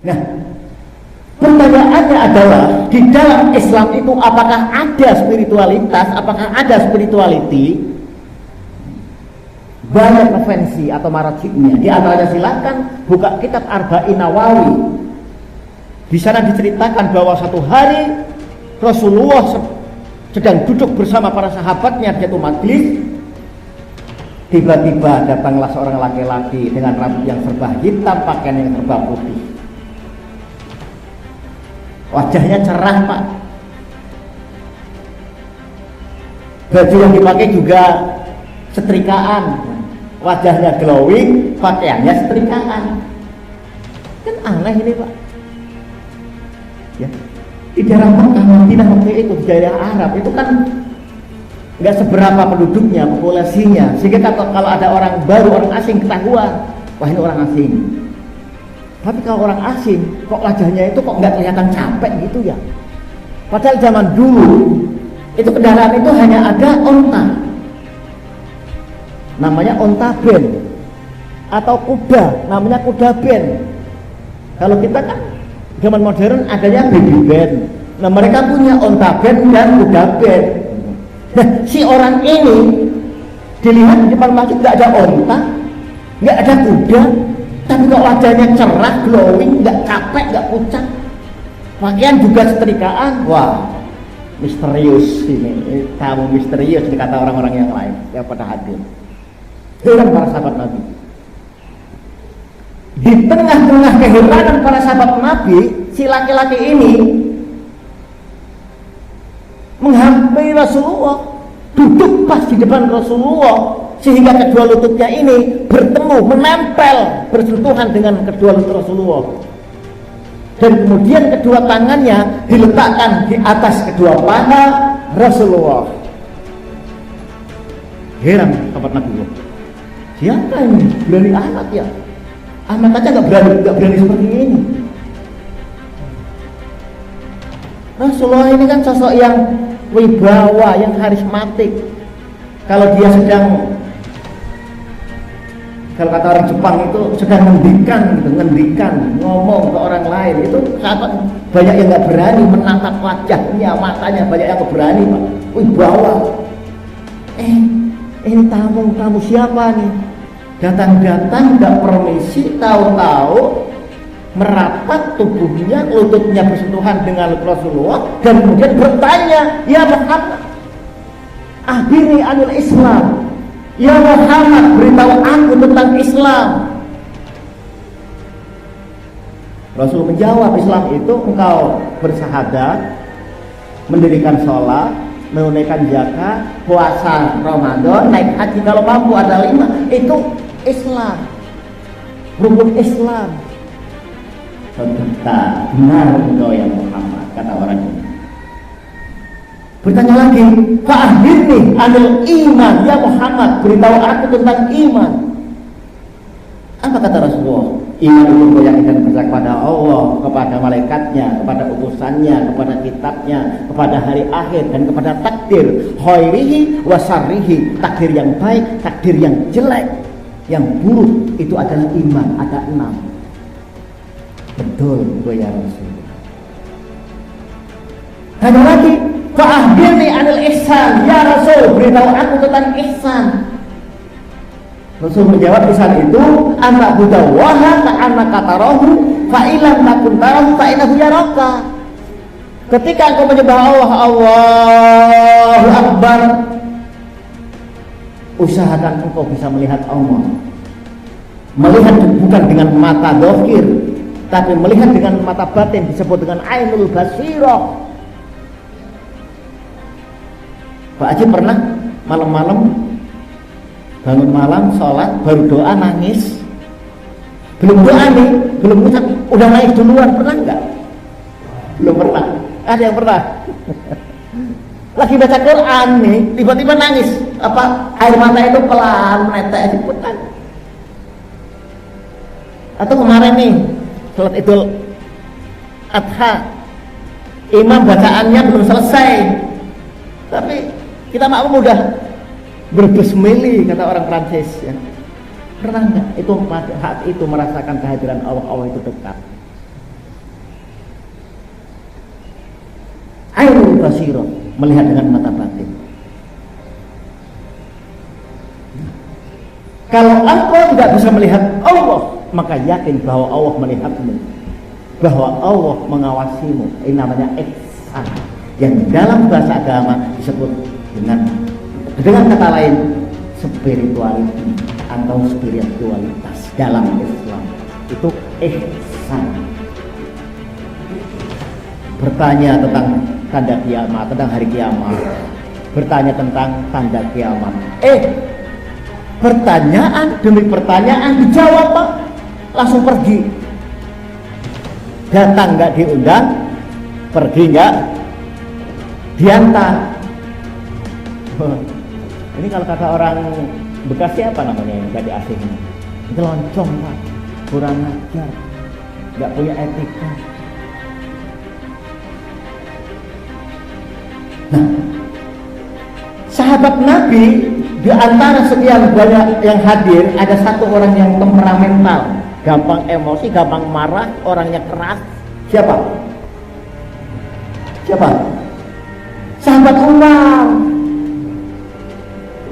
Nah, pertanyaannya adalah di dalam Islam itu apakah ada spiritualitas, apakah ada spirituality? Banyak referensi atau marajiknya. Di antaranya silakan buka kitab Arba'in Nawawi. Di sana diceritakan bahwa satu hari Rasulullah sedang duduk bersama para sahabatnya di satu majlis. Tiba-tiba datanglah seorang laki-laki dengan rambut yang serba hitam, pakaian yang serba putih. Wajahnya cerah, Pak. Baju yang dipakai juga setrikaan. Wajahnya glowing, pakaiannya setrikaan. Kan aneh ini, Pak. Ya. Di daerah Mekah, Madinah waktu itu, di daerah Arab itu kan nggak seberapa penduduknya, populasinya, sehingga kalau ada orang baru, orang asing ketahuan, wah ini orang asing. Tapi kalau orang asing, kok wajahnya itu kok nggak kelihatan capek gitu ya? Padahal zaman dulu itu kendaraan itu hanya ada onta, namanya onta ben, atau kuda, namanya kuda ben. Kalau kita kan zaman modern adanya baby ben. Nah mereka punya onta ben dan kuda ben. Nah si orang ini dilihat di depan masjid nggak ada onta, nggak ada kuda, tapi kok wajahnya cerah, glowing, nggak capek, nggak pucat, pakaian juga setrikaan. Wah misterius ini, tamu misterius dikata orang-orang yang lain yang pada hadir. Heran para sahabat Nabi. Di tengah-tengah keheranan para sahabat Nabi, si laki-laki ini menghampiri Rasulullah, duduk pas di depan Rasulullah, sehingga kedua lututnya ini bertemu, menempel, bersentuhan dengan kedua lutut Rasulullah. Dan kemudian kedua tangannya diletakkan di atas kedua paha Rasulullah. Heran sahabat Nabi, siapa ini? Berani amat ya? Amat aja nggak berani seperti ini. Rasulullah ini kan sosok yang wibawa, yang karismatik. Kalau dia sedang, kalau kata orang Jepang itu sedang ngendikan, ngomong ke orang lain, itu sahabat banyak yang nggak berani menatap wajahnya, matanya, banyak yang nggak berani, Pak. Wibawa. Ini tamu siapa nih? Datang-datang nggak permisi, tahu-tahu merapat tubuhnya, lututnya bersentuhan dengan Rasulullah, dan kemudian bertanya, ya Muhammad, akhbirni anil Islam. Ya Muhammad, beritahu aku tentang Islam. Rasul menjawab, Islam itu engkau bersyahadat, mendirikan sholat, menunaikan zakat, puasa Ramadan, naik haji kalau mampu, ada 5. Itu Islam, rukun Islam. Benar, benar engkau ya Muhammad, kata orang ini. Bertanya lagi, fa'akhbirni anil iman, ya Muhammad, beritahu aku tentang iman. Apa kata Rasulullah? Iman itu keyakinan kepada Allah, kepada malaikatnya, kepada utusannya, kepada kitabnya, kepada hari akhir, dan kepada takdir khairihi wa syarrihi, takdir yang baik, takdir yang jelek, yang buruk. Itu adalah iman. Ada 6. Betul gue ya Rasul. Ada lagi, fa'akhbirni anil ihsan, ya Rasul, beritahu aku tentang ihsan. Rasul menjawab, ihsan itu anta budawaha ka'annaka tarahu fa illam takun tarahu fa innahu yaraka. Ketika engkau menyembah Allah, Allahu Akbar, usahakan engkau bisa melihat Allah. Melihat bukan dengan mata dhahir, tapi melihat dengan mata batin, disebut dengan ainul basirah. Pak Haji pernah malam-malam bangun malam, sholat, baru doa, nangis. Belum doa nih, belum ucap, udah nangis duluan, pernah nggak? Belum pernah. Ada yang pernah? Lagi baca Quran nih, tiba-tiba nangis. Air mata itu pelan menetes di putar. Atau kemarin nih, sholat Idul Adha, imam bacaannya belum selesai, tapi kita maklum udah berbesmili, kata orang Prancis ya. Pernah nggak itu pada saat itu merasakan kehadiran Allah, Allah itu dekat? basirah, melihat dengan mata batin. Kalau engkau tidak bisa melihat Allah, maka yakin bahwa Allah melihatmu, bahwa Allah mengawasimu. Ini namanya ihsan, yang dalam bahasa agama disebut dengan kata lain spirituality atau spiritualitas dalam Islam. Itu ihsan. Bertanya tentang tanda kiamat, tentang hari kiamat, bertanya tentang tanda kiamat. Pertanyaan demi pertanyaan dijawab, Pak. Langsung pergi. Datang nggak diundang, pergi nggak diantar. Ini kalau kata orang Bekasi apa namanya yang tadi asingnya? Itu loncong, Pak. Kurang ajar, nggak punya etika. Nah, sahabat Nabi di antara sekian banyak yang hadir, ada satu orang yang temperamental, gampang emosi, gampang marah, orangnya keras. Siapa? Sahabat Umar.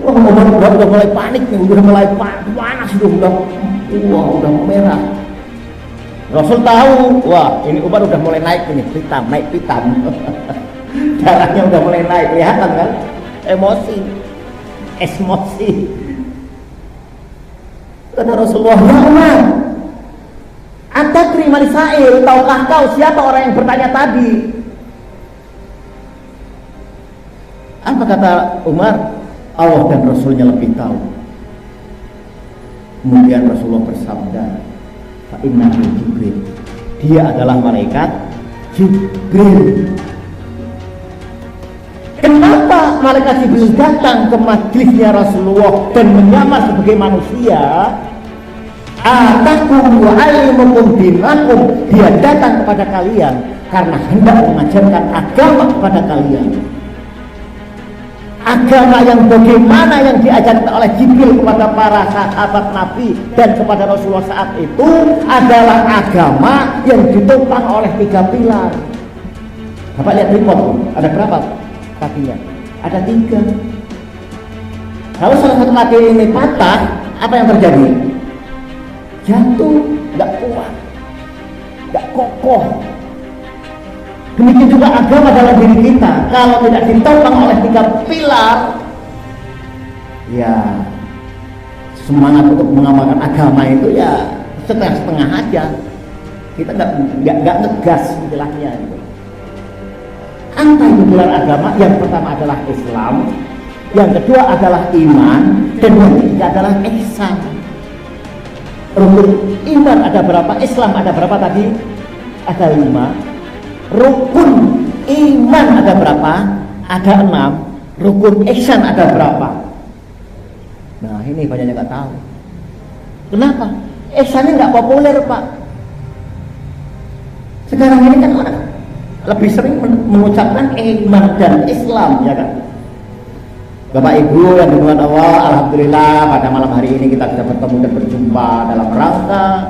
Umar udah mulai panik nih, udah mulai panas, udah merah. Rasul tahu, wah ini Umar udah mulai naik pitam. Darahnya udah mulai naik, kelihatan kan? Emosi. Kata Rasulullah, ya Umar, atadri man sa'il, tahukah kau siapa orang yang bertanya tadi? Apa kata Umar? Allah dan Rasulnya lebih tahu. Kemudian Rasulullah bersabda, fa innahu Jibril, dia adalah malaikat Jibril. Kenapa malaikat Jibril datang ke majlisnya Rasulullah dan menyamar sebagai manusia? Atakum wa alimukum dinakum, dia datang kepada kalian karena hendak mengajarkan agama kepada kalian. Agama yang bagaimana yang diajarkan oleh Jibril kepada para sahabat Nabi dan kepada Rasulullah saat itu adalah agama yang ditopang oleh 3 pilar. Bapak lihat report, ada berapa kakinya? Ada 3. Kalau salah satu kaki ini patah, apa yang terjadi? Jatuh, nggak kuat, nggak kokoh. Demikian juga agama dalam diri kita, kalau tidak ditopang oleh 3 pilar, ya semangat untuk mengamalkan agama itu ya setengah-setengah aja. Kita nggak ngegas istilahnya gitu. Apa itu pilar agama? Yang pertama adalah Islam, yang kedua adalah iman, dan yang ketiga adalah ihsan. Rukun iman ada berapa? Islam ada berapa tadi? Ada 5. Rukun iman ada berapa? Ada 6. Rukun ihsan ada berapa? Nah ini banyak yang nggak tahu. Kenapa? Ihsan ini nggak populer, Pak. Sekarang ini kan orang lebih sering mengucapkan iman dan Islam, ya kan? Bapak Ibu yang dimuliakan Allah, alhamdulillah pada malam hari ini kita bisa bertemu dan berjumpa dalam rangka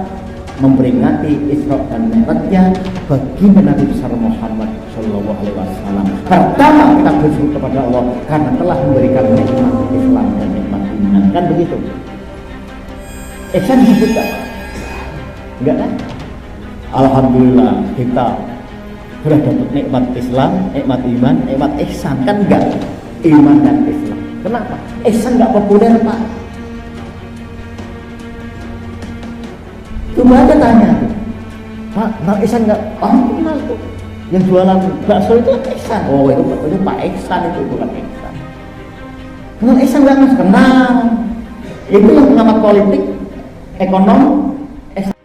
memperingati Isra dan Mi'rajnya baginda Nabi besar Muhammad Shallallahu Alaihi Wasallam. Pertama kita bersyukur kepada Allah karena telah memberikan nikmat Islam dan nikmat iman, kan begitu? Ihsan disebut tak? Enggak kan? Alhamdulillah kita sudah dapat nikmat Islam, nikmat iman, nikmat ihsan, kan enggak? Iman dan Islam. Kenapa? Ihsan enggak populer, Pak. Coba aja tanya tuh, Pak, Bang Ihsan nggak? Oh, kenal tuh. Yang jualan bakso itu Ihsan. Oh, itu Pak Ihsan, itu bukan Ihsan. Kenal Ihsan nggak, Mas? Kenal. Itu yang pengamat politik, ekonom, Ihsan.